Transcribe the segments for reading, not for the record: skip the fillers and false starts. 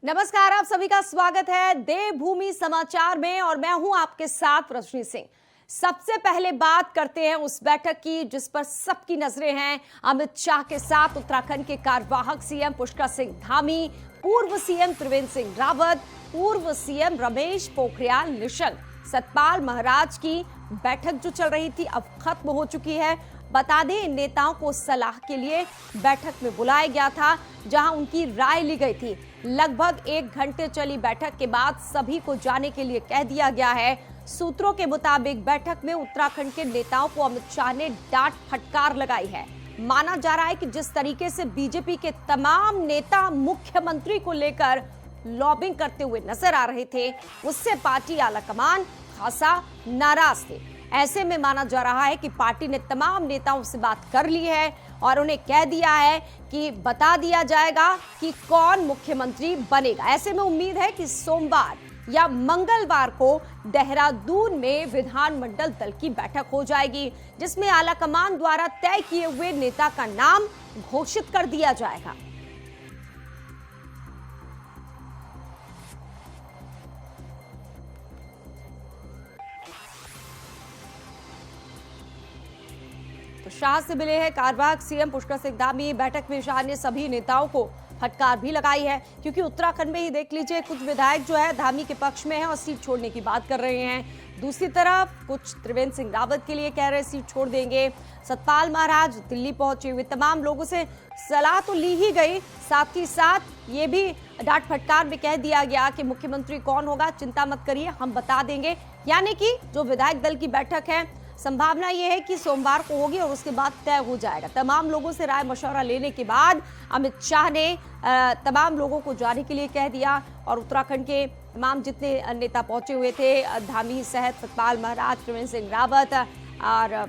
नमस्कार, आप सभी का स्वागत है देवभूमि समाचार में और मैं हूं आपके साथ रश्मि सिंह। सबसे पहले बात करते हैं उस बैठक की जिस पर सबकी नजरें हैं। अमित शाह के साथ उत्तराखंड के कार्यवाहक सीएम पुष्कर सिंह धामी, पूर्व सीएम त्रिवेंद्र सिंह रावत, पूर्व सीएम रमेश पोखरियाल निशंक, सतपाल महाराज की बैठक जो चल रही थी अब खत्म हो चुकी है। बता दें, इन नेताओं को सलाह के लिए बैठक में बुलाया गया था जहां उनकी राय ली गई थी। लगभग 1 घंटे चली बैठक के बाद सभी को जाने के लिए कह दिया गया है। सूत्रों के मुताबिक बैठक में उत्तराखंड के नेताओं को अमित शाह ने डांट फटकार लगाई है। माना जा रहा है कि जिस तरीके से बीजेपी के तमाम नेता मुख्यमंत्री को लेकर लॉबिंग करते हुए नजर आ रहे थे, उससे पार्टी आलाकमान खासा नाराज थे। ऐसे में माना जा रहा है कि पार्टी ने तमाम नेताओं से बात कर ली है और उन्हें कह दिया है कि बता दिया जाएगा कि कौन मुख्यमंत्री बनेगा। ऐसे में उम्मीद है कि सोमवार या मंगलवार को देहरादून में विधानमंडल दल की बैठक हो जाएगी जिसमें आलाकमान द्वारा तय किए हुए नेता का नाम घोषित कर दिया जाएगा। तो शाह से मिले हैं कार्यवाहक सीएम पुष्कर सिंह धामी। बैठक में शाह ने सभी नेताओं को फटकार भी लगाई है क्योंकि उत्तराखंड में ही देख लीजिए, कुछ विधायक जो है धामी के पक्ष में है और सीट छोड़ने की बात कर रहे हैं। दूसरी तरफ कुछ त्रिवेंद्र सिंह रावत के लिए कह रहे सीट छोड़ देंगे। सतपाल महाराज दिल्ली पहुंचे हुए तमाम लोगों से सलाह तो ली ही गई, साथ ही साथ ये भी डांट फटकार में कह दिया गया कि मुख्यमंत्री कौन होगा चिंता मत करिए, हम बता देंगे। यानी कि जो विधायक दल की बैठक है संभावना यह है कि सोमवार को होगी और उसके बाद तय हो जाएगा। तमाम लोगों से राय मशवरा लेने के बाद अमित शाह ने तमाम लोगों को जाने के लिए कह दिया और उत्तराखंड के तमाम जितने नेता पहुंचे हुए थे, धामी सहित सतपाल महाराज, त्रिवेंद्र सिंह रावत और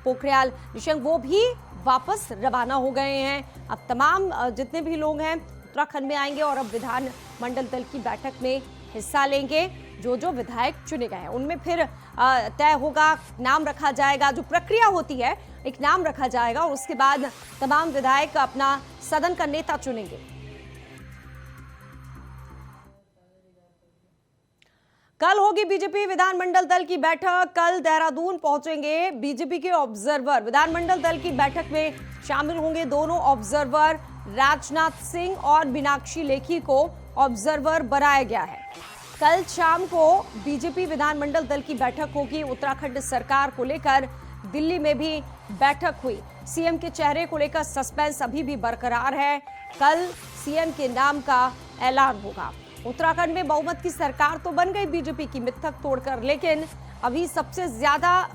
पोखरियाल निशंक, वो भी वापस रवाना हो गए हैं। अब तमाम जितने भी लोग हैं उत्तराखंड में आएंगे और अब विधानमंडल दल की बैठक में हिस्सा लेंगे। जो जो विधायक चुने गए हैं उनमें फिर तय होगा, नाम रखा जाएगा। जो प्रक्रिया होती है, एक नाम रखा जाएगा और उसके बाद तमाम विधायक अपना सदन का नेता चुनेंगे। कल होगी बीजेपी विधानमंडल दल की बैठक। कल देहरादून पहुंचेंगे बीजेपी के ऑब्जर्वर। विधानमंडल दल की बैठक में शामिल होंगे दोनों ऑब्जर्वर। राजनाथ सिंह और मीनाक्षी लेखी को ऑब्जर्वर बनाया गया है। कल शाम को बीजेपी विधानमंडल दल की बैठक होगी। उत्तराखंड सरकार को लेकर दिल्ली में भी बैठक हुई। सीएम के चेहरे को लेकर सस्पेंस अभी भी बरकरार है। कल सीएम के नाम का ऐलान होगा। उत्तराखंड में बहुमत की सरकार तो बन गई बीजेपी की मिथक तोड़कर, लेकिन अभी सबसे ज्यादा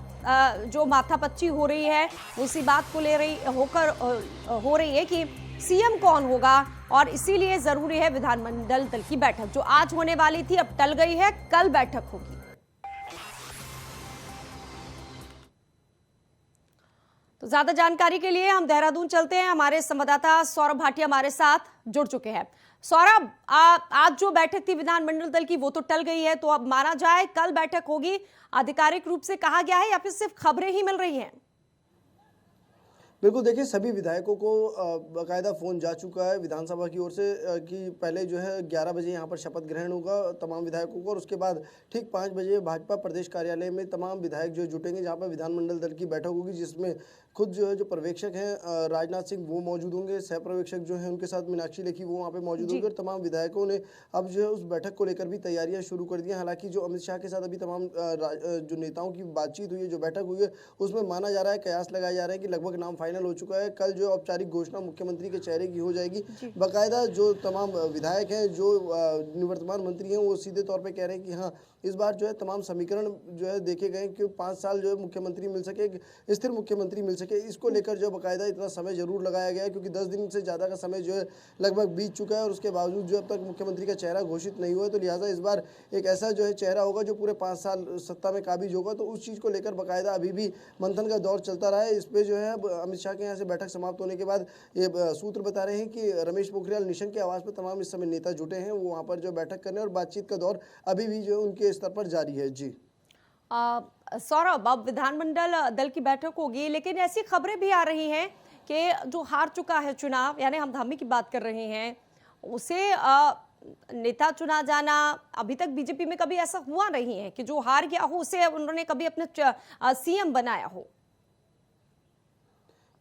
जो माथापच्ची हो रही है उसी बात को हो रही है कि सीएम कौन होगा और इसीलिए जरूरी है विधानमंडल दल की बैठक जो आज होने वाली थी अब टल गई है, कल बैठक होगी। तो ज्यादा जानकारी के लिए हम देहरादून चलते हैं। हमारे संवाददाता सौरभ भाटिया हमारे साथ जुड़ चुके हैं। सौरभ, आज जो बैठक थी विधानमंडल दल की वो तो टल गई है, तो अब माना जाए कल बैठक होगी, आधिकारिक रूप से कहा गया है या फिर सिर्फ खबरें ही मिल रही हैं? बिल्कुल, देखिए सभी विधायकों को बाकायदा फ़ोन जा चुका है विधानसभा की ओर से कि पहले जो है 11 बजे यहाँ पर शपथ ग्रहण होगा तमाम विधायकों को और उसके बाद ठीक 5 बजे भाजपा प्रदेश कार्यालय में तमाम विधायक जो जुटेंगे जहाँ पर विधानमंडल दल की बैठक होगी, जिसमें खुद जो है जो पर्यवेक्षक हैं राजनाथ सिंह वो मौजूद होंगे, सह पर्यवेक्षक जो हैं उनके साथ मीनाक्षी लेखी वो वहाँ पर मौजूद होंगे और तमाम विधायकों ने अब जो है उस बैठक को लेकर भी तैयारियाँ शुरू कर दी हैं। हालांकि जो अमित शाह के साथ अभी तमाम जो नेताओं की बातचीत हुई है, जो बैठक हुई है, उसमें माना जा रहा है, कयास लगाया जा रहा है कि लगभग नाम फाइनल हो चुका है। कल जो औपचारिक घोषणा मुख्यमंत्री के चेहरे की हो जाएगी। बाकायदा जो तमाम विधायक हैं, जो निवर्तमान मंत्री हैं, वो सीधे तौर पे कह रहे हैं कि हाँ, इस बार जो है तमाम समीकरण जो है देखे गए कि 5 साल जो है मुख्यमंत्री मिल सके, स्थिर मुख्यमंत्री मिल सके, इसको लेकर जो बाकायदा इतना समय जरूर लगाया गया है क्योंकि 10 दिन से ज़्यादा का समय जो है लगभग बीत चुका है और उसके बावजूद जो अब तक मुख्यमंत्री का चेहरा घोषित नहीं हुआ है। तो लिहाजा इस बार एक ऐसा जो है चेहरा होगा जो पूरे 5 साल सत्ता में काबिज होगा। तो उस चीज़ को लेकर बाकायदा अभी भी मंथन का दौर चलता रहा है। इस पर जो है अमित शाह के यहाँ से बैठक समाप्त होने के बाद ये सूत्र बता रहे हैं कि रमेश पोखरियाल निशंक के आवास पर तमाम इस समय नेता जुटे हैं, वो वहाँ पर जो बैठक करने और बातचीत का दौर अभी भी जो उनके स्तर पर जारी है। जी सौरभ, अब विधानमंडल दल की बैठक होगी, लेकिन ऐसी खबरें भी आ रही हैं कि जो हार चुका है चुनाव, यानी हम धामी की बात कर रहे हैं, उसे नेता चुना जाना, अभी तक बीजेपी में कभी ऐसा हुआ नहीं है कि जो हार गया हो उसे उन्होंने कभी अपने सीएम बनाया हो।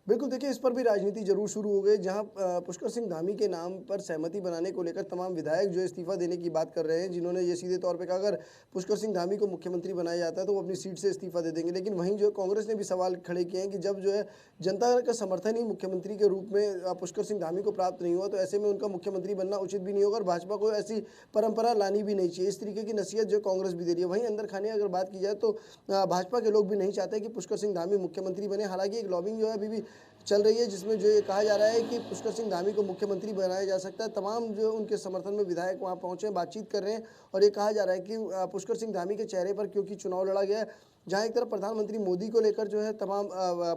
बिल्कुल, देखिए इस पर भी राजनीति जरूर शुरू हो गई, जहां पुष्कर सिंह धामी के नाम पर सहमति बनाने को लेकर तमाम विधायक जो इस्तीफा देने की बात कर रहे हैं, जिन्होंने ये सीधे तौर पे कहा अगर पुष्कर सिंह धामी को मुख्यमंत्री बनाया जाता है तो वो अपनी सीट से इस्तीफा दे देंगे। लेकिन वहीं जो है कांग्रेस ने भी सवाल खड़े किए हैं कि जब जो है जनता का समर्थन ही मुख्यमंत्री के रूप में पुष्कर सिंह धामी को प्राप्त नहीं हुआ, तो ऐसे में उनका मुख्यमंत्री बनना उचित भी नहीं होगा और भाजपा को ऐसी परंपरा लानी भी नहीं चाहिए। इस तरीके की नसीहत जो कांग्रेस भी दे रही है। वहीं अंदर खाने अगर बात की जाए तो भाजपा के लोग भी नहीं चाहते कि पुष्कर सिंह धामी मुख्यमंत्री बने। हालांकि एक लॉबिंग जो है अभी भी चल रही है, जिसमें जो ये कहा जा रहा है कि पुष्कर सिंह धामी को मुख्यमंत्री बनाया जा सकता है। तमाम जो उनके समर्थन में विधायक वहां पहुंचे, बातचीत कर रहे हैं और ये कहा जा रहा है कि पुष्कर सिंह धामी के चेहरे पर क्योंकि चुनाव लड़ा गया है, जहां एक तरफ प्रधानमंत्री मोदी को लेकर जो है तमाम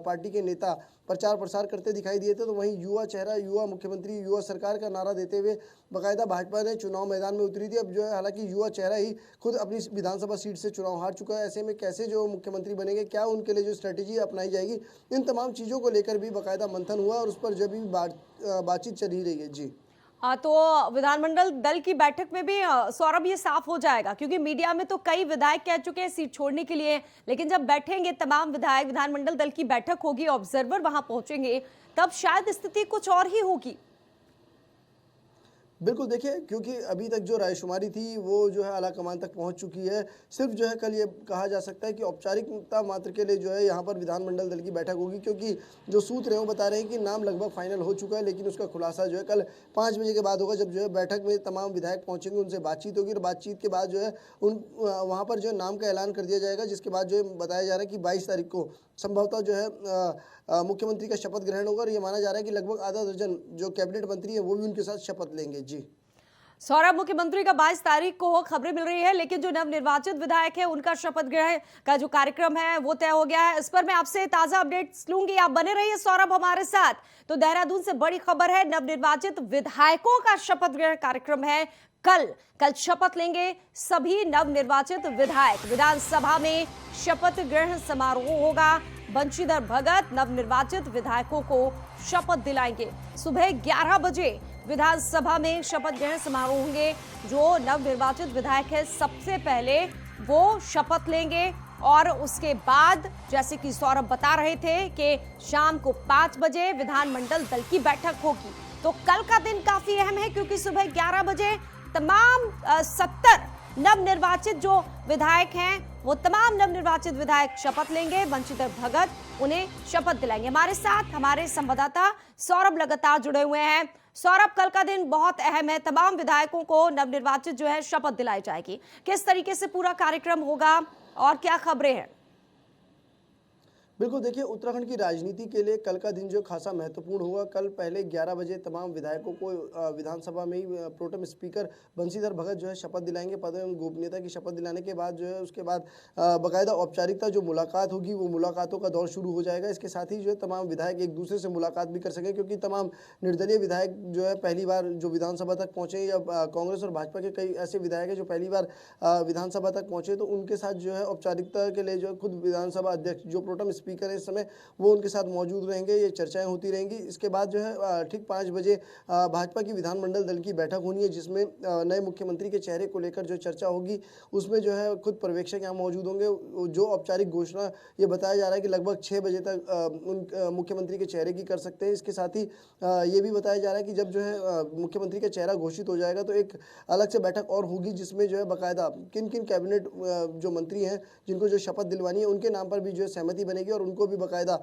पार्टी के नेता प्रचार प्रसार करते दिखाई दिए थे, तो वहीं युवा चेहरा, युवा मुख्यमंत्री, युवा सरकार का नारा देते हुए बाकायदा भाजपा ने चुनाव मैदान में उतरी थी। अब जो है हालांकि युवा चेहरा ही खुद अपनी विधानसभा सीट से चुनाव हार चुका है। ऐसे में कैसे जो मुख्यमंत्री बनेंगे, क्या उनके लिए जो स्ट्रेटेजी अपनाई जाएगी, इन तमाम चीज़ों को लेकर भी बाकायदा मंथन हुआ और उस पर जो भी बातचीत चल ही रही है। जी तो विधानमंडल दल की बैठक में भी सौरभ ये साफ हो जाएगा, क्योंकि मीडिया में तो कई विधायक कह चुके हैं सीट छोड़ने के लिए, लेकिन जब बैठेंगे तमाम विधायक, विधानमंडल दल की बैठक होगी, ऑब्जर्वर वहां पहुंचेंगे, तब शायद स्थिति कुछ और ही होगी। बिल्कुल, देखिए क्योंकि अभी तक जो रायशुमारी थी वो जो है आला कमान तक पहुंच चुकी है। सिर्फ जो है कल ये कहा जा सकता है कि औपचारिकता मात्र के लिए जो है यहाँ पर विधानमंडल दल की बैठक होगी, क्योंकि जो सूत्र हैं वो बता रहे हैं कि नाम लगभग फाइनल हो चुका है, लेकिन उसका खुलासा जो है कल 5 बजे के बाद होगा, जब जो है बैठक में तमाम विधायक पहुंचेंगे, उनसे बातचीत होगी और बातचीत के बाद जो है वहाँ पर जो है नाम का ऐलान कर दिया जाएगा, जिसके बाद जो है बताया जा रहा है कि 22 तारीख को संभवतः जो है मुख्यमंत्री का शपथ ग्रहण होगा और ये माना जा रहा है कि लगभग आधा दर्जन जो कैबिनेट मंत्री हैं वो भी उनके साथ शपथ लेंगे। जी सौरभ, मुख्यमंत्री का 22 तारीख को खबरें मिल रही है, लेकिन जो नवनिर्वाचित विधायक है उनका शपथ ग्रहण का जो कार्यक्रम है वो तय हो गया है। इस पर मैं आपसे ताजा अपडेट्स लूंगी, आप बने रहिए सौरभ हमारे साथ। तो देहरादून से बड़ी खबर है, नवनिर्वाचित विधायकों का शपथ ग्रहण कार्यक्रम है कल शपथ लेंगे सभी नवनिर्वाचित विधायक। विधानसभा में शपथ ग्रहण समारोह होगा। बंशीधर भगत नवनिर्वाचित विधायकों को शपथ दिलाएंगे। सुबह 11 बजे विधानसभा में शपथ ग्रहण समारोह होंगे। जो नवनिर्वाचित विधायक है सबसे पहले वो शपथ लेंगे और उसके बाद जैसे कि सौरभ बता रहे थे कि शाम को 5 बजे विधानमंडल दल की बैठक होगी। तो कल का दिन काफी अहम है, क्योंकि सुबह 11 बजे तमाम 70 नवनिर्वाचित जो विधायक हैं वो तमाम नवनिर्वाचित विधायक शपथ लेंगे। बंशीधर भगत उन्हें शपथ दिलाएंगे। हमारे साथ हमारे संवाददाता सौरभ लगातार जुड़े हुए हैं। सौरभ, कल का दिन बहुत अहम है, तमाम विधायकों को नवनिर्वाचित जो है शपथ दिलाई जाएगी। किस तरीके से पूरा कार्यक्रम होगा और क्या खबरें हैं? बिल्कुल, देखिए उत्तराखंड की राजनीति के लिए कल का दिन जो खासा महत्वपूर्ण होगा। कल पहले 11 बजे तमाम विधायकों को विधानसभा में ही प्रोटेम स्पीकर बंशीधर भगत जो है शपथ दिलाएंगे। पद एवं गोपनीयता की शपथ दिलाने के बाद जो है उसके बाद बाकायदा औपचारिकता जो मुलाकात होगी वो मुलाकातों का दौर शुरू हो जाएगा। इसके साथ ही जो है तमाम विधायक एक दूसरे से मुलाकात भी कर सकें, क्योंकि तमाम निर्दलीय विधायक जो है पहली बार जो विधानसभा तक पहुँचे, या कांग्रेस और भाजपा के कई ऐसे विधायक हैं जो पहली बार विधानसभा तक पहुँचे, तो उनके साथ जो है औपचारिकता के लिए जो खुद विधानसभा अध्यक्ष जो प्रोटेम स्पीकर है इस समय वो उनके साथ मौजूद रहेंगे। ये चर्चाएं होती रहेंगी। इसके बाद जो है ठीक 5 बजे भाजपा की विधानमंडल दल की बैठक होनी है, जिसमें नए मुख्यमंत्री के चेहरे को लेकर जो चर्चा होगी उसमें जो है खुद पर्यवेक्षक यहाँ मौजूद होंगे। जो औपचारिक घोषणा ये बताया जा रहा है कि लगभग 6 बजे तक उन मुख्यमंत्री के चेहरे की कर सकते हैं। इसके साथ ही ये भी बताया जा रहा है कि जब जो है मुख्यमंत्री का चेहरा घोषित हो जाएगा तो एक अलग से बैठक और होगी, जिसमें जो है बाकायदा किन किन कैबिनेट जो मंत्री हैं जिनको जो शपथ दिलवानी है उनके नाम पर भी जो है सहमति बनेगी और उनको भी बाकायदा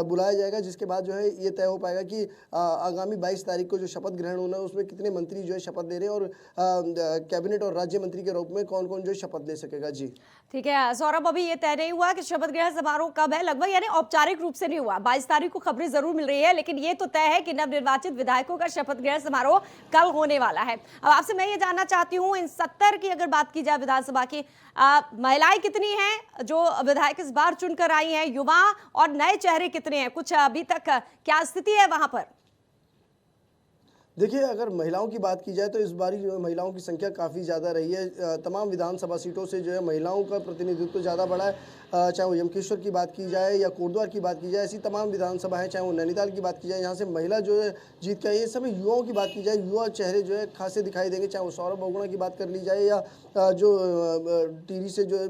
बुलाया जाएगा। जिसके बाद जो है ये तय हो पाएगा कि आगामी 22 तारीख को जो शपथ ग्रहण होना है उसमें कितने मंत्री जो है शपथ ले रहे हैं और कैबिनेट और राज्य मंत्री के रूप में कौन कौन जो शपथ ले सकेगा। जी ठीक है सौरभ, अभी ये तय नहीं हुआ कि शपथ ग्रहण समारोह कब है, लगभग यानी औपचारिक रूप से नहीं हुआ। 22 तारीख को खबरें जरूर मिल रही है, लेकिन ये तो तय है कि नवनिर्वाचित विधायकों का शपथ ग्रहण समारोह कल होने वाला है। अब आपसे मैं ये जानना चाहती हूँ, इन 70 की अगर बात की जाए विधानसभा की, महिलाएं कितनी हैं जो विधायक इस बार चुनकर आई हैं, युवा और नए चेहरे कितने हैं, कुछ अभी तक क्या स्थिति है वहां पर? देखिए, अगर महिलाओं की बात की जाए तो इस बारी जो है महिलाओं की संख्या काफ़ी ज़्यादा रही है। तमाम विधानसभा सीटों से जो है महिलाओं का प्रतिनिधित्व ज़्यादा बढ़ा है। चाहे वो यमकेश्वर की बात की जाए या कोटद्वार की बात की जाए, ऐसी तमाम विधानसभा है, चाहे वो नैनीताल की बात की जाए, यहाँ से महिला जो है जीत के आई है। सभी युवाओं की बात की जाए, युवा चेहरे जो है खासे दिखाई देंगे, चाहे वो सौरभ बहुगुणा की बात कर ली जाए या जो टिहरी से जो है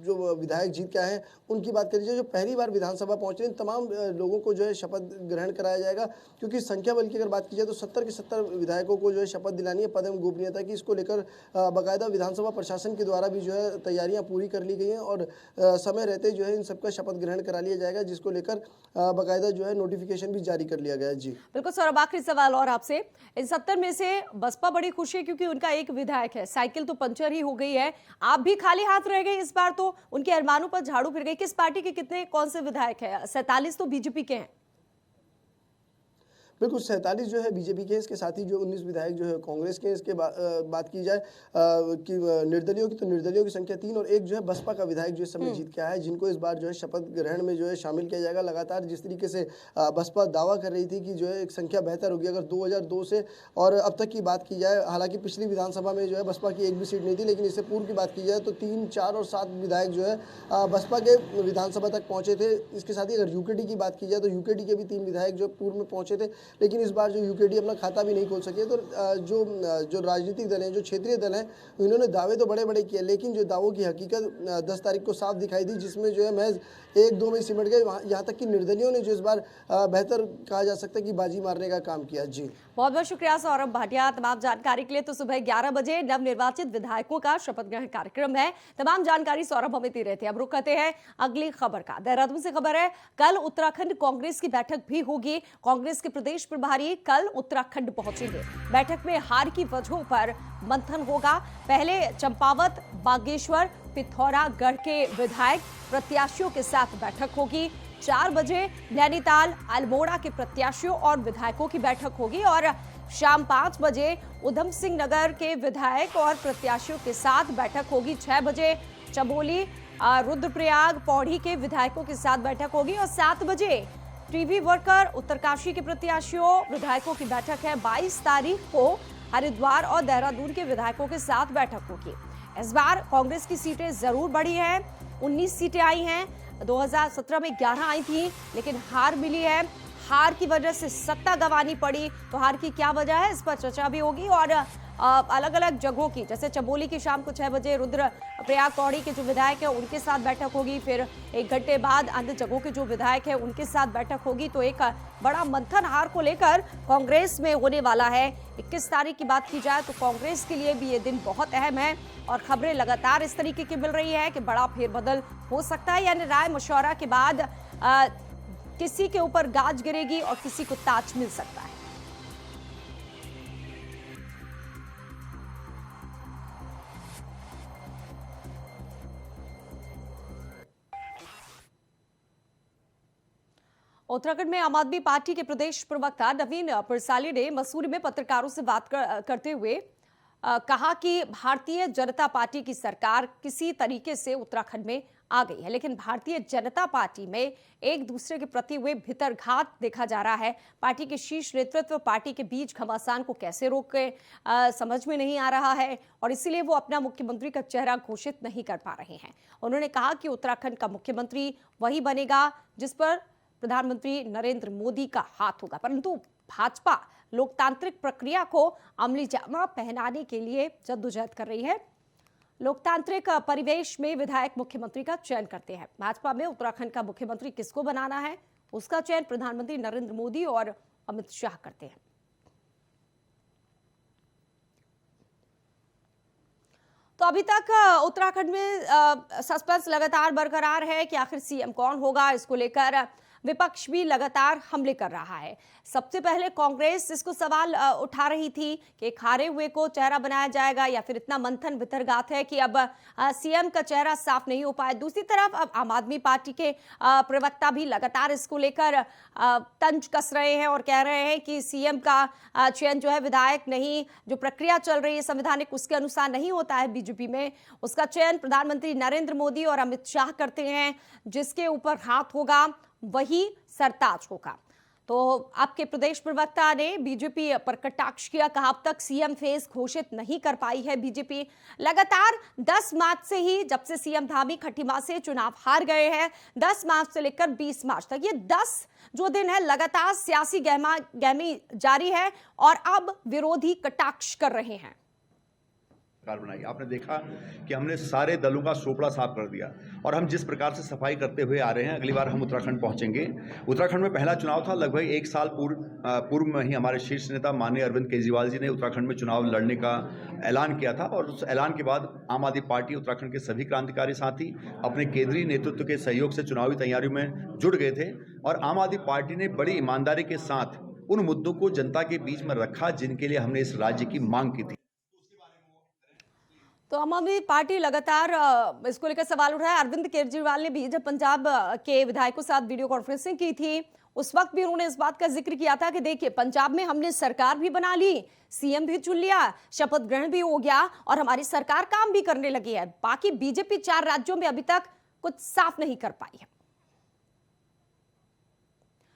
जो विधायक जीत के आए हैं, उनकी बात कर लीजिए। जो पहली बार विधानसभा पहुँचे इन तमाम लोगों को जो है शपथ ग्रहण कराया जाएगा, क्योंकि संख्या बल की अगर बात की जाए तो 70 के 70 विधायकों को जो है शपथ दिलानी है पद एवं गोपनीयता की। इसको लेकर बाकायदा विधानसभा प्रशासन के द्वारा भी जो है तैयारियां पूरी कर ली गई हैं और समय रहते जो है इन सबका शपथ ग्रहण करा लिया जाएगा, जिसको लेकर बाकायदा जो है नोटिफिकेशन भी जारी कर लिया गया है। जी बिल्कुल सौरभ, आखिरी सवाल और आपसे, इन 70 में से बसपा बड़ी खुश है क्योंकि उनका एक विधायक है, साइकिल तो पंचर ही हो गई है, आप भी खाली हाथ रह गए इस बार, तो उनके अरमानों पर झाड़ू फिर गई। किस पार्टी के कितने कौन से विधायक है? 47 तो बीजेपी के हैं। बिल्कुल 47 जो है बीजेपी के, इसके साथ ही जो 19 विधायक जो है कांग्रेस के। इसके बात की जाए कि निर्दलियों की, तो निर्दलियों की संख्या 3 और एक जो है बसपा का विधायक जो इस समय जीत के आया है, जिनको इस बार जो है शपथ ग्रहण में जो है शामिल किया जाएगा। लगातार जिस तरीके से बसपा दावा कर रही थी कि जो है एक संख्या बेहतर होगी अगर 2002 से और अब तक की बात की जाए, हालांकि पिछली विधानसभा में जो है बसपा की एक भी सीट नहीं थी, लेकिन इससे पूर्व की बात की जाए तो 3, 4 और 7 विधायक जो है बसपा के विधानसभा तक पहुंचे थे। इसके साथ ही अगर यूकेडी की बात की जाए तो यूकेडी के भी 3 विधायक जो पूर्व में पहुंचे थे, लेकिन इस बार जो यूकेडी अपना खाता भी नहीं खोल सके। तो जो राजनीतिक दल हैं, जो क्षेत्रीय दल हैं, इन्होंने दावे तो बड़े बड़े किए, लेकिन जो दावों की हकीकत 10 तारीख को साफ दिखाई दी, जिसमें जो है महज 1-2 में सिमट गए। यहाँ तक कि निर्दलियों ने जो इस बार बेहतर कहा जा सकता है कि बाजी मारने का काम किया। जी बहुत बहुत शुक्रिया सौरभ भाटिया तमाम जानकारी के लिए। तो सुबह 11 बजे नवनिर्वाचित विधायकों का शपथ ग्रहण कार्यक्रम है। तमाम जानकारी सौरभ हमें दे रहे थे। अब रुक करते हैं अगली खबर का। देहरादून से खबर है, कल उत्तराखंड कांग्रेस की बैठक भी होगी। कांग्रेस के प्रदेश प्रभारी कल उत्तराखंड पहुंचेंगे। बैठक में हार की वजहों पर मंथन होगा। पहले चंपावत, बागेश्वर, पिथौरागढ़ के विधायक प्रत्याशियों के साथ बैठक होगी। 4 बजे नैनीताल, अल्मोड़ा के प्रत्याशियों और विधायकों की बैठक होगी और शाम 5 बजे उधम सिंह नगर के विधायक और प्रत्याशियों के साथ बैठक होगी। 6 बजे चमोली, रुद्रप्रयाग, पौड़ी के विधायकों के साथ बैठक होगी और 7 बजे टीवी वर्कर, उत्तरकाशी के प्रत्याशियों, विधायकों की बैठक है। 22 तारीख को हरिद्वार और देहरादून के विधायकों के साथ बैठक होगी। इस बार कांग्रेस की सीटें जरूर बढ़ी हैं, 19 सीटें आई हैं। 2017 में 11 आई थी, लेकिन हार मिली है। हार की वजह से सत्ता गंवानी पड़ी, तो हार की क्या वजह है, इस पर चर्चा भी होगी। और अलग अलग जगहों की, जैसे चमोली की शाम को 6 बजे रुद्रप्रयाग, पौड़ी के जो विधायक है उनके साथ बैठक होगी। फिर 1 घंटे बाद अन्य जगहों के जो विधायक है उनके साथ बैठक होगी। तो एक बड़ा मंथन हार को लेकर कांग्रेस में होने वाला है। 21 तारीख की बात की जाए तो कांग्रेस के लिए भी ये दिन बहुत अहम है और खबरें लगातार इस तरीके की मिल रही है कि बड़ा फेरबदल हो सकता है, यानी राय मशवरा के बाद किसी के ऊपर गाज गिरेगी और किसी को ताज मिल सकता है। उत्तराखंड में आम आदमी पार्टी के प्रदेश प्रवक्ता नवीन परसाली ने मसूरी में पत्रकारों से बात करते हुए कहा कि भारतीय जनता पार्टी की सरकार किसी तरीके से उत्तराखंड में आ गई है, लेकिन भारतीय जनता पार्टी में एक दूसरे के प्रति हुए भितरघात देखा जा रहा है। पार्टी के शीर्ष नेतृत्व पार्टी के बीच घमासान को कैसे रोके समझ में नहीं आ रहा है और इसीलिए वो अपना मुख्यमंत्री का चेहरा घोषित नहीं कर पा रहे हैं। उन्होंने कहा कि उत्तराखंड का मुख्यमंत्री वही बनेगा जिस पर प्रधानमंत्री नरेंद्र मोदी का हाथ होगा, परंतु भाजपा लोकतांत्रिक प्रक्रिया को अमली जामा पहनाने के लिए जद्दोजहद कर रही है। लोकतांत्रिक परिवेश में विधायक मुख्यमंत्री का चयन करते हैं। भाजपा में उत्तराखंड का मुख्यमंत्री किसको बनाना है, उसका चयन प्रधानमंत्री नरेंद्र मोदी और अमित शाह करते हैं। तो अभी तक उत्तराखंड में सस्पेंस लगातार बरकरार है कि आखिर सीएम कौन होगा। इसको लेकर विपक्ष भी लगातार हमले कर रहा है। सबसे पहले कांग्रेस इसको सवाल उठा रही थी कि हारे हुए को चेहरा बनाया जाएगा या फिर इतना मंथन भितरघात है कि अब सीएम का चेहरा साफ नहीं हो पाया। दूसरी तरफ अब आम आदमी पार्टी के प्रवक्ता भी लगातार इसको लेकर तंज कस रहे हैं और कह रहे हैं कि सीएम का चयन जो है विधायक नहीं, जो प्रक्रिया चल रही है संवैधानिक उसके अनुसार नहीं होता है बीजेपी में, उसका चयन प्रधानमंत्री नरेंद्र मोदी और अमित शाह करते हैं। जिसके ऊपर हाथ होगा वही सरताज होगा। तो आपके प्रदेश प्रवक्ता ने बीजेपी पर कटाक्ष किया, कहा अब तक सीएम फेस घोषित नहीं कर पाई है बीजेपी। लगातार 10 मार्च से ही, जब से सीएम धामी खटीमा से चुनाव हार गए हैं, 10 मार्च से लेकर 20 मार्च तक, ये 10 जो दिन है लगातार सियासी गहमी जारी है और अब विरोधी कटाक्ष कर रहे हैं। बनाई आपने देखा कि हमने सारे दलों का सोपड़ा साफ कर दिया और हम जिस प्रकार से सफाई करते हुए आ रहे हैं, अगली बार हम उत्तराखंड पहुंचेंगे। उत्तराखंड में पहला चुनाव था, लगभग 1 साल पूर्व में ही हमारे शीर्ष नेता माननीय अरविंद केजरीवाल जी ने उत्तराखंड में चुनाव लड़ने का ऐलान किया था और उस ऐलान के बाद आम आदमी पार्टी उत्तराखंड के सभी क्रांतिकारी साथी अपने केंद्रीय नेतृत्व के सहयोग से चुनावी तैयारियों में जुट गए थे और आम आदमी पार्टी ने बड़ी ईमानदारी के साथ उन मुद्दों को जनता के बीच में रखा जिनके लिए हमने इस राज्य की मांग की थी। तो आम आदमी पार्टी लगातार इसको लेकर सवाल उठाया। अरविंद केजरीवाल ने भी जब पंजाब के विधायकों के साथ वीडियो कॉन्फ्रेंसिंग की थी, उस वक्त भी उन्होंने इस बात का जिक्र किया था कि देखिए पंजाब में हमने सरकार भी बना ली, सीएम भी चुन लिया, शपथ ग्रहण भी हो गया और हमारी सरकार काम भी करने लगी है। बाकी बीजेपी 4 राज्यों में अभी तक कुछ साफ नहीं कर पाई है।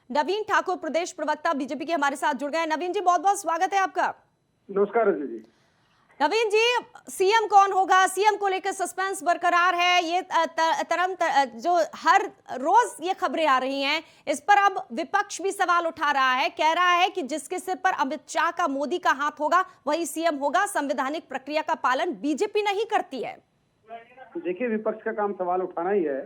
नवीन ठाकुर प्रदेश प्रवक्ता बीजेपी के हमारे साथ जुड़ गए। नवीन जी, बहुत बहुत स्वागत है आपका। नमस्कार जी। नवीन जी, सीएम कौन होगा, सीएम को लेकर सस्पेंस बरकरार है, ये जो हर रोज ये खबरें आ रही हैं, इस पर अब विपक्ष भी सवाल उठा रहा है, कह रहा है कि जिसके सिर पर अमित शाह का, मोदी का हाथ होगा वही सीएम होगा। संवैधानिक प्रक्रिया का पालन बीजेपी नहीं करती है। देखिए, विपक्ष का काम सवाल उठाना ही है।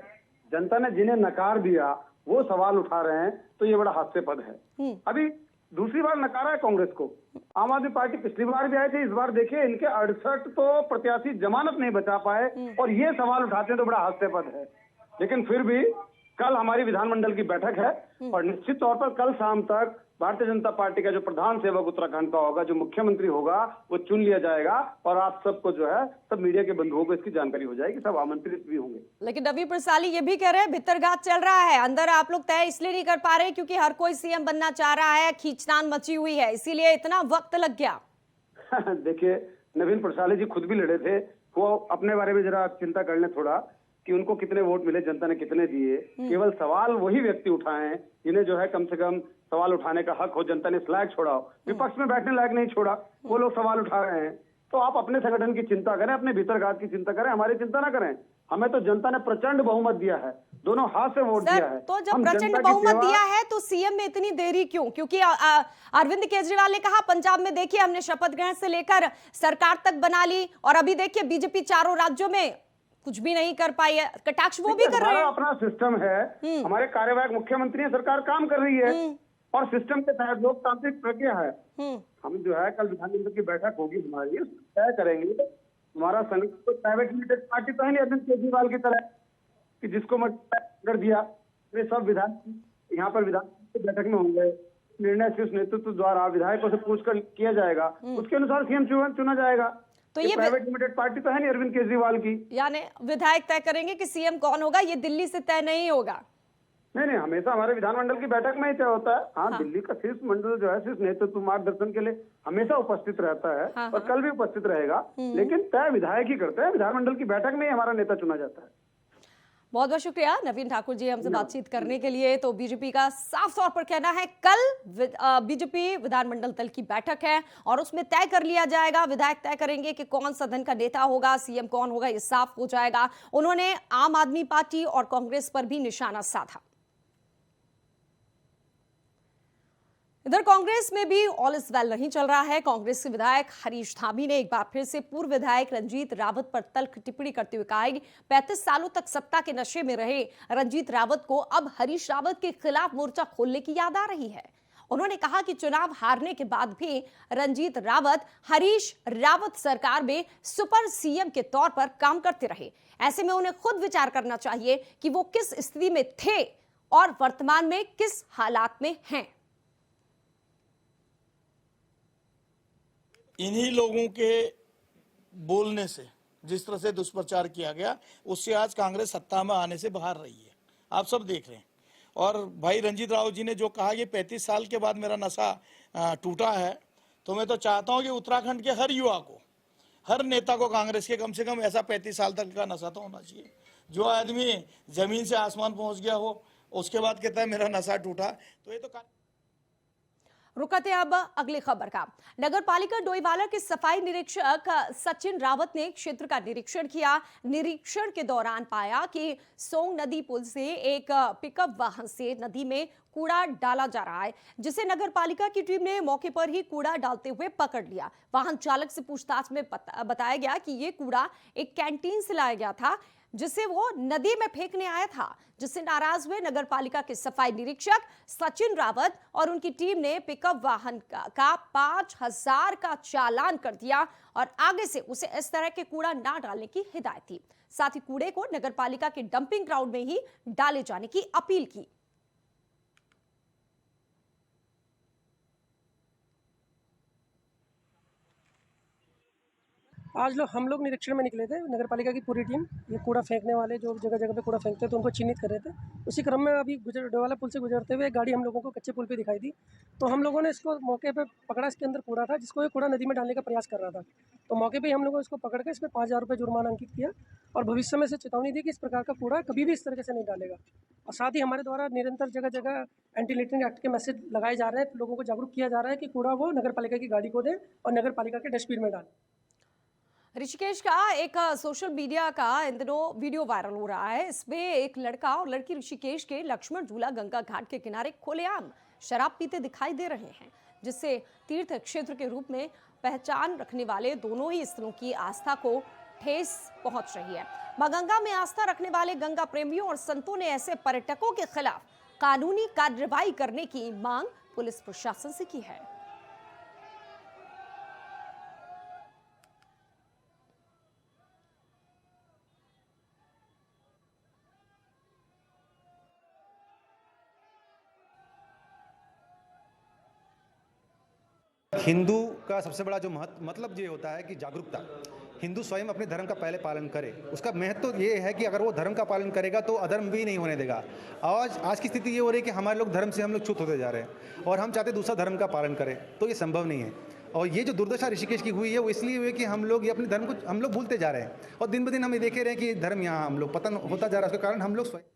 जनता ने जिन्हें नकार दिया वो सवाल उठा रहे हैं, तो ये बड़ा हास्यास्पद है। अभी दूसरी बार नकारा है कांग्रेस को। आम आदमी पार्टी पिछली बार भी आए थे, इस बार देखिए इनके 68 तो प्रत्याशी जमानत नहीं बचा पाए और ये सवाल उठाते हैं तो बड़ा हास्यास्पद है। लेकिन फिर भी कल हमारी विधानमंडल की बैठक है और निश्चित तौर पर कल शाम तक भारतीय जनता पार्टी का जो प्रधान सेवक उत्तराखंड का होगा, जो मुख्यमंत्री होगा, वो चुन लिया जाएगा और आप सबको जो है सब मीडिया के बंधुओं को इसकी जानकारी हो जाएगी, सब आमंत्रित भी होंगे। लेकिन रवि प्रसाली ये भी कह रहे हैं भितरघात चल रहा है, अंदर आप लोग तय इसलिए नहीं कर पा रहे क्योंकि हर कोई सीएम बनना चाह रहा है, खींचतान मची हुई है, इसीलिए इतना वक्त लग गया। देखिए, नवीन प्रसाली जी खुद भी लड़े थे, वो अपने बारे में जरा चिंता कर लें थोड़ा कि उनको कितने वोट मिले, जनता ने कितने दिए। केवल सवाल वही व्यक्ति उठाए हैं जिन्हें जो है कम से कम सवाल उठाने का हक हो। जनता ने इस लायक छोड़ा हो, विपक्ष में बैठने लायक नहीं छोड़ा, वो लोग सवाल उठा रहे हैं। तो आप अपने संगठन की चिंता करें, अपने भीतरघात की चिंता करें, हमारी चिंता ना करें। हमें तो जनता ने प्रचंड बहुमत दिया है, दोनों हाथ से वोट दिया है। तो जब प्रचंड बहुमत दिया है तो सीएम में इतनी देरी क्यों? क्योंकि अरविंद केजरीवाल ने कहा पंजाब में देखिए हमने शपथ ग्रहण से लेकर सरकार तक बना ली और अभी देखिए बीजेपी 4 राज्यों में कुछ भी नहीं कर पाई है। कटाक्ष वो भी कर रहे हैं। अपना सिस्टम है, हमारे कार्यवाहक मुख्यमंत्री है, सरकार काम कर रही है और सिस्टम के तहत लोकतांत्रिक प्रक्रिया है। हम जो है कल विधानमंडल की बैठक होगी हमारी, तय करेंगे। हमारा संगठन तो प्राइवेट लिमिटेड पार्टी तो है नहीं अरविंद केजरीवाल की तरह कि जिसको कर दिया। वे सब विधान यहाँ पर विधान की बैठक में होंगे, निर्णय शीर्ष नेतृत्व द्वारा विधायकों से पूछकर किया जाएगा, उसके अनुसार सीएम चुना जाएगा। तो ये प्राइवेट लिमिटेड पार्टी तो है नहीं अरविंद केजरीवाल की। यानी विधायक तय करेंगे कि सीएम कौन होगा, ये दिल्ली से तय नहीं होगा। नहीं, हमेशा हमारे विधानमंडल की बैठक में ही तय होता है। हाँ, दिल्ली का शीर्ष मंडल जो है शीर्ष नेतृत्व मार्गदर्शन के लिए हमेशा उपस्थित रहता है और कल भी उपस्थित रहेगा, लेकिन तय विधायक ही करते हैं। विधानमंडल की बैठक में ही हमारा नेता चुना जाता है। बहुत बहुत शुक्रिया नवीन ठाकुर जी हमसे बातचीत करने के लिए। तो बीजेपी का साफ तौर पर कहना है कल बीजेपी विधानमंडल दल की बैठक है और उसमें तय कर लिया जाएगा, विधायक तय करेंगे कि कौन सदन का नेता होगा, सीएम कौन होगा, ये साफ हो जाएगा। उन्होंने आम आदमी पार्टी और कांग्रेस पर भी निशाना साधा। इधर कांग्रेस में भी ऑल इज वेल नहीं चल रहा है। कांग्रेस के विधायक हरीश धामी ने एक बार फिर से पूर्व विधायक रंजीत रावत पर तल्ख टिप्पणी करते हुए कहा है कि 35 सालों तक सत्ता के नशे में रहे रंजीत रावत को अब हरीश रावत के खिलाफ मोर्चा खोलने की याद आ रही है। उन्होंने कहा कि चुनाव हारने के बाद भी रंजीत रावत हरीश रावत सरकार में सुपर सीएम के तौर पर काम करते रहे। ऐसे में उन्हें खुद विचार करना चाहिए कि वो किस स्थिति में थे और वर्तमान में किस हालात में हैं। इन्हीं लोगों के बोलने से जिस तरह से दुष्प्रचार किया गया, उससे आज कांग्रेस सत्ता में आने से बाहर रही है, आप सब देख रहे हैं। और भाई रंजीत रावत जी ने जो कहा कि 35 साल के बाद मेरा नशा टूटा है, तो मैं तो चाहता हूं कि उत्तराखंड के हर युवा को, हर नेता को कांग्रेस के कम से कम ऐसा 35 साल तक का नशा तो होना चाहिए। जो आदमी जमीन से आसमान पहुंच गया हो, उसके बाद कहता है मेरा नशा टूटा, तो ये तो रुकते हैं अब अगली खबर का। नगर पालिका डोईवाला के सफाई निरीक्षक सचिन रावत ने क्षेत्र का निरीक्षण किया। निरीक्षण के दौरान पाया कि सोंग नदी पुल से एक पिकअप वाहन से नदी में कूड़ा डाला जा रहा है, जिसे नगर पालिका की टीम ने मौके पर ही कूड़ा डालते हुए पकड़ लिया। वाहन चालक से पूछताछ में बताया गया कि यह कूड़ा एक कैंटीन से लाया गया था, जिसे वो नदी में फेंकने आया था, जिससे नाराज हुए नगर पालिका के सफाई निरीक्षक सचिन रावत और उनकी टीम ने पिकअप वाहन का 5,000 का चालान कर दिया और आगे से उसे इस तरह के कूड़ा ना डालने की हिदायत दी। साथ ही कूड़े को नगर पालिका के डंपिंग ग्राउंड में ही डाले जाने की अपील की। आज हम लोग निरीक्षण में निकले थे, नगर पालिका की पूरी टीम। ये कूड़ा फेंकने वाले जो जगह जगह पे कूड़ा फेंकते हैं तो उनको चिन्हित कर रहे थे। उसी क्रम में अभी डोईवाला पुल से गुजरते हुए एक गाड़ी हम लोगों को कच्चे पुल पे दिखाई दी, तो हम लोगों ने इसको मौके पे पकड़ा। इसके अंदर कूड़ा था, जिसको ये कूड़ा नदी में डालने का प्रयास कर रहा था। तो मौके पर हम लोगों ने इसको पकड़ के इस पर 5,000 रुपये जुर्माना अंकित किया और भविष्य में से चेतावनी दी कि इस प्रकार का कूड़ा कभी भी इस तरीके से नहीं डालेगा। और साथ ही हमारे द्वारा निरंतर जगह जगह एंटी लिटरिंग एक्ट के मैसेज लगाए जा रहे हैं, लोगों को जागरूक किया जा रहा है कि कूड़ा वो नगर पालिका की गाड़ी को दें और नगर पालिका के डस्टबिन में डालें। ऋषिकेश का एक सोशल मीडिया का इन दिनों वीडियो वायरल हो रहा है। इसमें एक लड़का और लड़की ऋषिकेश के लक्ष्मण झूला गंगा घाट के किनारे खुलेआम शराब पीते दिखाई दे रहे हैं, जिससे तीर्थ क्षेत्र के रूप में पहचान रखने वाले दोनों ही स्थलों की आस्था को ठेस पहुंच रही है। मां गंगा में आस्था रखने वाले गंगा प्रेमियों और संतों ने ऐसे पर्यटकों के खिलाफ कानूनी कार्रवाई करने की मांग पुलिस प्रशासन से की है। हिंदू का सबसे बड़ा जो मतलब ये होता है कि जागरूकता। हिंदू स्वयं अपने धर्म का पहले पालन करे। उसका महत्व तो ये है कि अगर वो धर्म का पालन करेगा तो अधर्म भी नहीं होने देगा। आज की स्थिति ये हो रही है कि हमारे लोग धर्म से हम लोग च्युत होते जा रहे हैं और हम चाहते दूसरा धर्म का पालन करें, तो ये संभव नहीं है। और ये जो दुर्दशा ऋषिकेश की हुई है वो इसलिए हुई कि हम लोग ये अपने धर्म को हम लोग भूलते जा रहे हैं और दिन ब दिन हम ये देखे रहे हैं कि धर्म यहाँ हम लोग पतन होता जा रहा है। उसके कारण हम लोग स्वयं।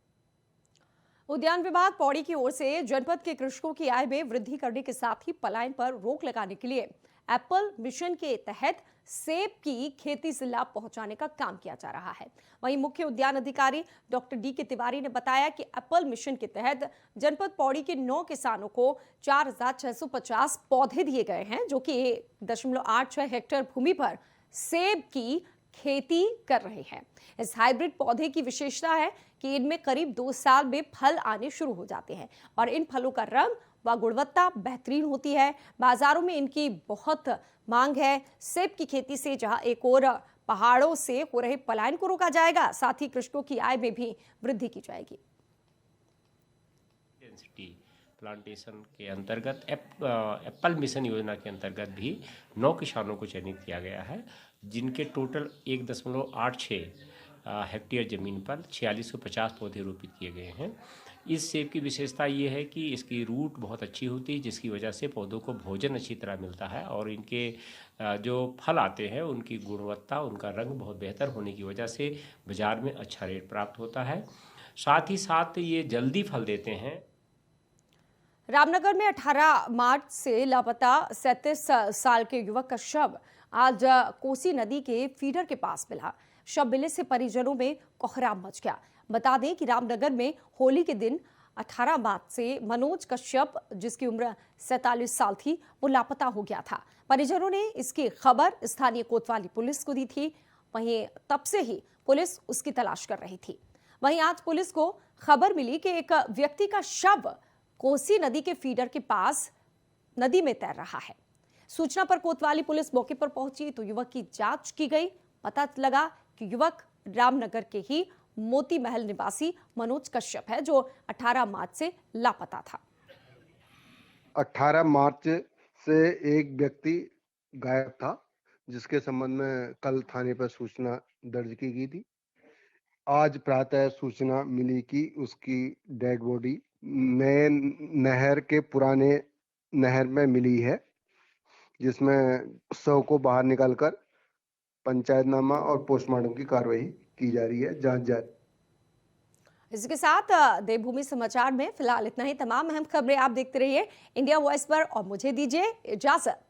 उद्यान विभाग पौड़ी की ओर से जनपद के कृषकों की आय में वृद्धि करने के साथ ही पलायन पर रोक लगाने के लिए एप्पल मिशन के तहत सेब की खेती से लाभ पहुंचाने का काम किया जा रहा है। वहीं मुख्य उद्यान अधिकारी डॉक्टर डी के तिवारी ने बताया कि एप्पल मिशन के तहत जनपद पौड़ी के 9 किसानों को 4,650 पौधे दिए गए हैं, जो कि 1.86 हेक्टेयर भूमि पर सेब की खेती कर रहे हैं। इस हाइब्रिड पौधे की विशेषता है कि इनमें करीब 2 साल में फल आने शुरू हो जाते हैं और इन फलों का रंग व गुणवत्ता बेहतरीन होती है। बाजारों में इनकी बहुत मांग है। सेब की खेती से जहां एक और पहाड़ों से हो रहे पलायन को रोका जाएगा, साथ ही कृषकों की आय में भी वृद्धि की जाएगी। प्लांटेशन के अंतर्गत एप्पल मिशन योजना के अंतर्गत भी 9 किसानों को चयनित किया गया है, जिनके टोटल 1.86 हेक्टेयर ज़मीन पर 4650 पौधे रोपित किए गए हैं। इस सेब की विशेषता ये है कि इसकी रूट बहुत अच्छी होती है, जिसकी वजह से पौधों को भोजन अच्छी तरह मिलता है और इनके जो फल आते हैं उनकी गुणवत्ता, उनका रंग बहुत बेहतर होने की वजह से बाज़ार में अच्छा रेट प्राप्त होता है। साथ ही साथ ये जल्दी फल देते हैं। रामनगर में 18 मार्च से लापता 37 साल के युवक का शव आज कोसी नदी के फीडर के पास मिला। शव मिलने से परिजनों में कोहराम मच गया। बता दें कि रामनगर में होली के दिन 18 मार्च से मनोज कश्यप, जिसकी उम्र 47 साल थी, वो लापता हो गया था। परिजनों ने इसकी खबर स्थानीय कोतवाली पुलिस को दी थी। वहीं तब से ही पुलिस उसकी तलाश कर रही थी। वहीं आज पुलिस को खबर मिली कि एक व्यक्ति का शव कोसी नदी के फीडर के पास नदी में तैर रहा है। सूचना पर कोतवाली पुलिस मौके पर पहुंची तो युवक की जांच की गई। पता लगा कि युवक रामनगर के ही मोती महल निवासी मनोज कश्यप है, जो 18 मार्च से लापता था। 18 मार्च से एक व्यक्ति गायब था, जिसके संबंध में कल थाने पर सूचना दर्ज की गई थी। आज प्रातः सूचना मिली कि उसकी डेड बॉडी नए नहर के पुराने नहर में मिली है, जिसमें शव को बाहर निकालकर पंचायतनामा और पोस्टमार्टम की कार्रवाई की जा रही है। जांच जारी। इसके साथ देवभूमि समाचार में फिलहाल इतना ही। तमाम अहम खबरें आप देखते रहिए इंडिया वॉइस पर और मुझे दीजिए इजाजत।